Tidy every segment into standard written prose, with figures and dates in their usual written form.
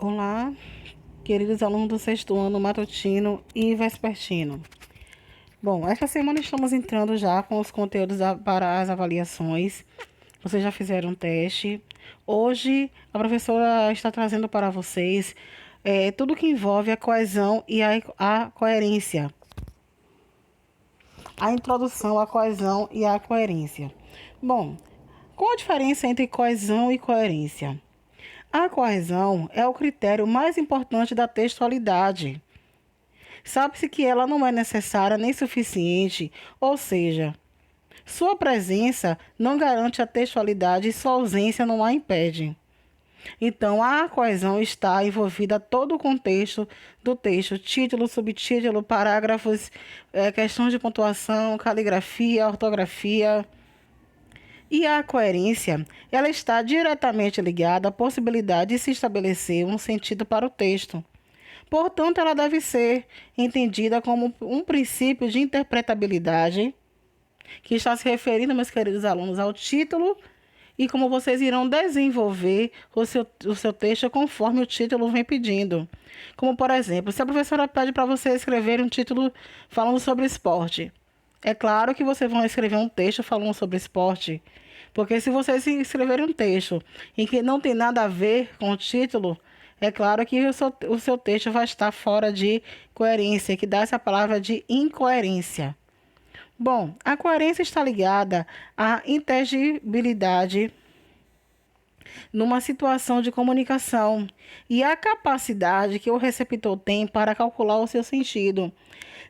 Olá, queridos alunos do sexto ano matutino e vespertino. Bom, esta semana estamos entrando já com os conteúdos para as avaliações. Vocês já fizeram um teste. Hoje, a professora está trazendo para vocês tudo que envolve a coesão e a coerência. A introdução à coesão e à coerência. Bom, qual a diferença entre coesão e coerência? A coesão é o critério mais importante da textualidade. Sabe-se que ela não é necessária nem suficiente, ou seja, sua presença não garante a textualidade e sua ausência não a impede. Então, a coesão está envolvida todo o contexto do texto, título, subtítulo, parágrafos, questões de pontuação, caligrafia, ortografia. E a coerência, ela está diretamente ligada à possibilidade de se estabelecer um sentido para o texto. Portanto, ela deve ser entendida como um princípio de interpretabilidade, que está se referindo, meus queridos alunos, ao título e como vocês irão desenvolver o seu texto conforme o título vem pedindo. Como, por exemplo, se a professora pede para você escrever um título falando sobre esporte, é claro que vocês vão escrever um texto falando sobre esporte, porque se vocês escreverem um texto em que não tem nada a ver com o título, é claro que o seu texto vai estar fora de coerência, que dá essa palavra de incoerência. Bom, a coerência está ligada à inteligibilidade numa situação de comunicação e à capacidade que o receptor tem para calcular o seu sentido.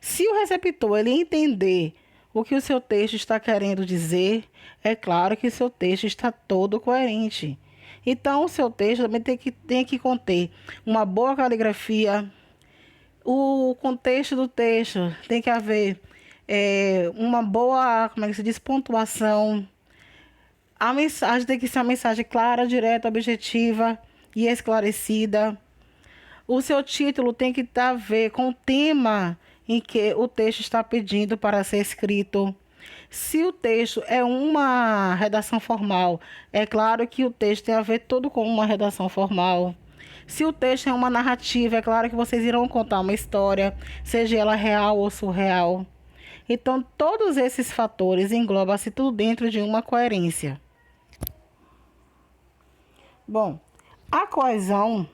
Se o receptor ele entender o que o seu texto está querendo dizer, é claro que o seu texto está todo coerente. Então, o seu texto também tem que conter uma boa caligrafia, o contexto do texto tem que haver uma boa, como é que se diz, pontuação. A mensagem tem que ser uma mensagem clara, direta, objetiva e esclarecida. O seu título tem que ter a ver com o tema em que o texto está pedindo para ser escrito. Se o texto é uma redação formal, é claro que o texto tem a ver todo com uma redação formal. Se o texto é uma narrativa, é claro que vocês irão contar uma história, seja ela real ou surreal. Então, todos esses fatores englobam-se tudo dentro de uma coerência. Bom, a coesão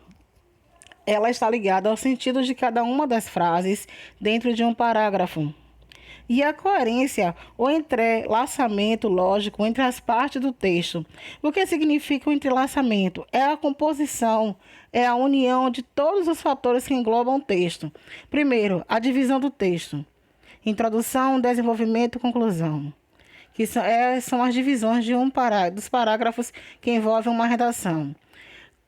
ela está ligada ao sentido de cada uma das frases dentro de um parágrafo. E a coerência, o entrelaçamento lógico entre as partes do texto. O que significa o entrelaçamento? É a composição, é a união de todos os fatores que englobam o texto. Primeiro, a divisão do texto. Introdução, desenvolvimento e conclusão. Que são as divisões de dos parágrafos que envolvem uma redação.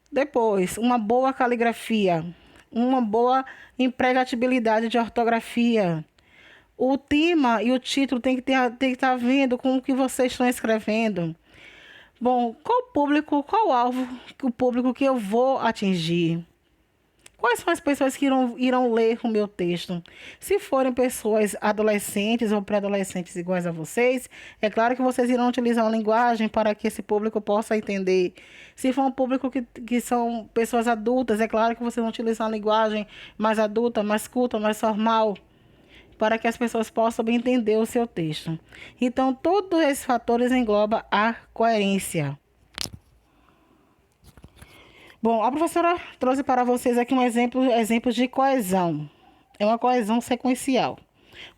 Depois, uma boa caligrafia, uma boa empregabilidade de ortografia. O tema e o título tem que estar vendo com o que vocês estão escrevendo. Bom, qual alvo, o público que eu vou atingir? Quais são as pessoas que irão ler o meu texto? Se forem pessoas adolescentes ou pré-adolescentes iguais a vocês, é claro que vocês irão utilizar uma linguagem para que esse público possa entender. Se for um público que são pessoas adultas, é claro que vocês vão utilizar uma linguagem mais adulta, mais culta, mais formal, para que as pessoas possam entender o seu texto. Então, todos esses fatores englobam a coerência. Bom, a professora trouxe para vocês aqui exemplos de coesão. É uma coesão sequencial.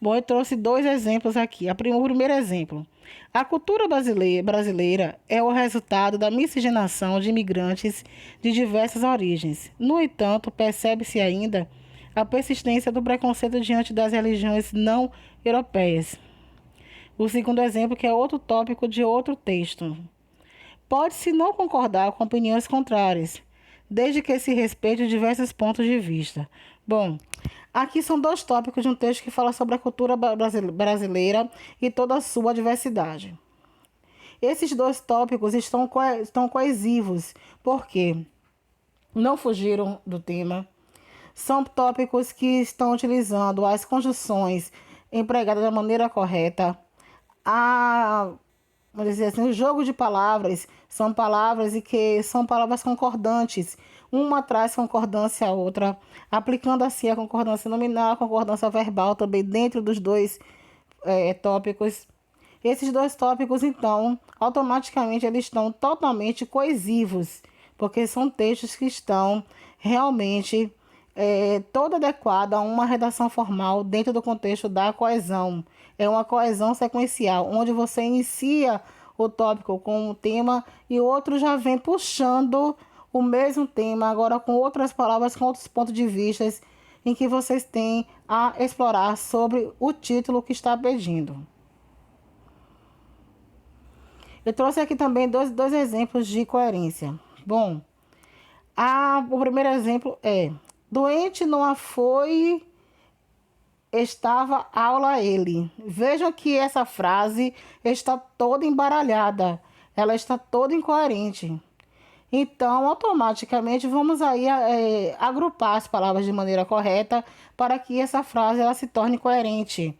Bom, eu trouxe dois exemplos aqui. O primeiro exemplo. A cultura brasileira é o resultado da miscigenação de imigrantes de diversas origens. No entanto, percebe-se ainda a persistência do preconceito diante das religiões não europeias. O segundo exemplo, que é outro tópico de outro texto. Pode-se não concordar com opiniões contrárias, desde que se respeite diversos pontos de vista. Bom, aqui são dois tópicos de um texto que fala sobre a cultura brasileira e toda a sua diversidade. Esses dois tópicos estão coesivos, porque não fugiram do tema. São tópicos que estão utilizando as conjunções empregadas da maneira correta. Vamos dizer assim, o jogo de palavras são palavras concordantes. uma traz concordância à outra, aplicando assim a concordância nominal, a concordância verbal também dentro dos dois tópicos. Esses dois tópicos, então, automaticamente eles estão totalmente coesivos, porque são textos que estão realmente todo adequado a uma redação formal dentro do contexto da coesão. É uma coesão sequencial, onde você inicia o tópico com um tema e o outro já vem puxando o mesmo tema, agora com outras palavras, com outros pontos de vista, em que vocês têm a explorar sobre o título que está pedindo. Eu trouxe aqui também dois exemplos de coerência. Bom, o primeiro exemplo é: doente não foi, estava aula ele. Vejam que essa frase está toda embaralhada, ela está toda incoerente. Então, automaticamente, vamos aí agrupar as palavras de maneira correta para que essa frase ela se torne coerente.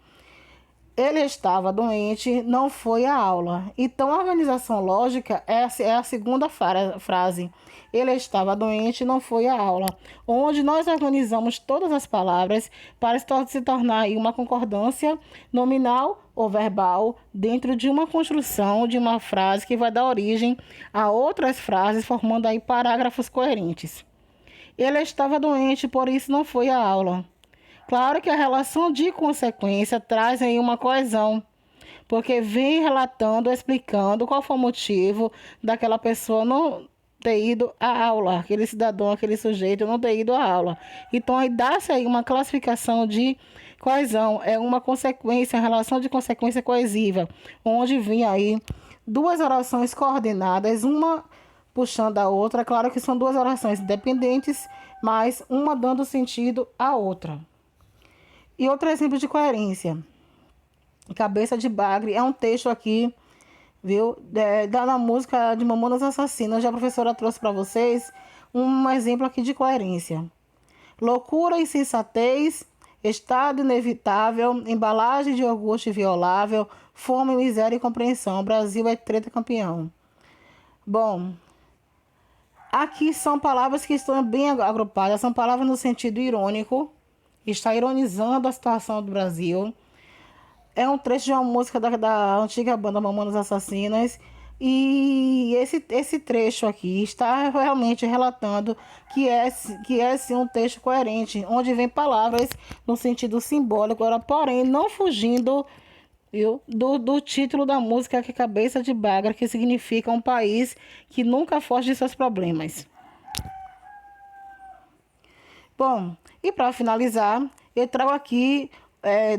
Ele estava doente, não foi à aula. Então, a organização lógica é a segunda frase. Ele estava doente, não foi à aula. Onde nós organizamos todas as palavras para se tornar aí uma concordância nominal ou verbal dentro de uma construção de uma frase que vai dar origem a outras frases, formando aí parágrafos coerentes. Ele estava doente, por isso não foi à aula. Claro que a relação de consequência traz aí uma coesão, porque vem relatando, explicando qual foi o motivo daquela pessoa não ter ido à aula, aquele cidadão, aquele sujeito não ter ido à aula. Então, aí dá-se aí uma classificação de coesão, é uma consequência, relação de consequência coesiva, onde vem aí duas orações coordenadas, uma puxando a outra. Claro que são duas orações independentes, mas uma dando sentido à outra. E outro exemplo de coerência. Cabeça de Bagre é um texto aqui, viu? Da música de Mamonas Assassinas. Já a professora trouxe para vocês um exemplo aqui de coerência. Loucura e sensatez, estado inevitável, embalagem de iogurte inviolável, fome, miséria e compreensão. Brasil é treta campeão. Bom, aqui são palavras que estão bem agrupadas, são palavras no sentido irônico, está ironizando a situação do Brasil. É um trecho de uma música da antiga banda Mamonas Assassinas. E esse trecho aqui está realmente relatando que é sim um texto coerente, onde vem palavras no sentido simbólico, porém não fugindo, viu, do título da música, que é Cabeça de Bagre, que significa um país que nunca foge de seus problemas. Bom, e para finalizar, eu trago aqui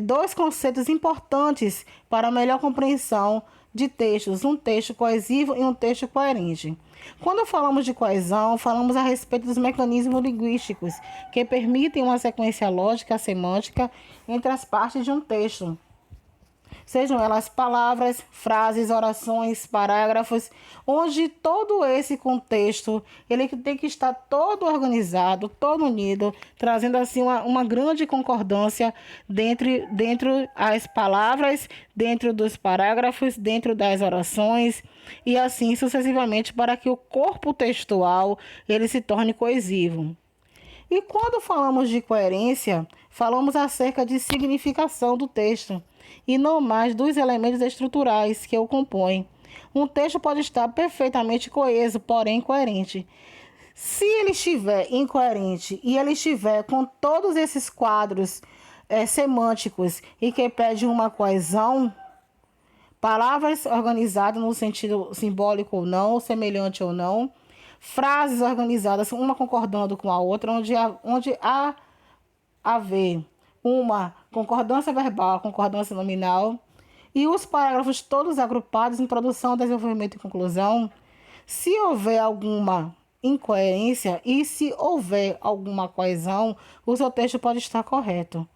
dois conceitos importantes para a melhor compreensão de textos, um texto coesivo e um texto coerente. Quando falamos de coesão, falamos a respeito dos mecanismos linguísticos que permitem uma sequência lógica semântica entre as partes de um texto. Sejam elas palavras, frases, orações, parágrafos, onde todo esse contexto ele tem que estar todo organizado, todo unido, trazendo assim uma grande concordância dentro as palavras, dentro dos parágrafos, dentro das orações e assim sucessivamente para que o corpo textual ele se torne coesivo. E quando falamos de coerência, falamos acerca de significação do texto e não mais dos elementos estruturais que o compõem. Um texto pode estar perfeitamente coeso, porém incoerente. Se ele estiver incoerente e ele estiver com todos esses quadros semânticos e que pede uma coesão, palavras organizadas no sentido simbólico ou não, semelhante ou não, frases organizadas, uma concordando com a outra, onde há haver uma concordância verbal, concordância nominal, e os parágrafos todos agrupados, introdução, desenvolvimento e conclusão. Se houver alguma incoerência e se houver alguma coesão, o seu texto pode estar correto.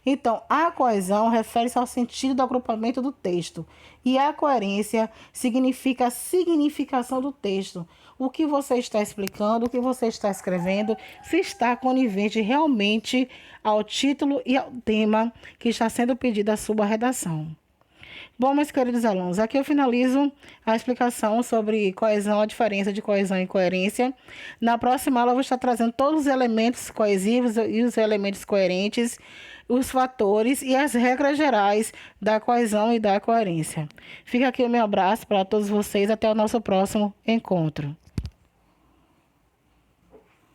Então, a coesão refere-se ao sentido do agrupamento do texto e a coerência significa a significação do texto. O que você está explicando, o que você está escrevendo, se está conivente realmente ao título e ao tema que está sendo pedido à sua redação. Bom, meus queridos alunos, aqui eu finalizo a explicação sobre coesão, a diferença de coesão e coerência. Na próxima aula eu vou estar trazendo todos os elementos coesivos e os elementos coerentes, os fatores e as regras gerais da coesão e da coerência. Fica aqui o meu abraço para todos vocês. Até o nosso próximo encontro.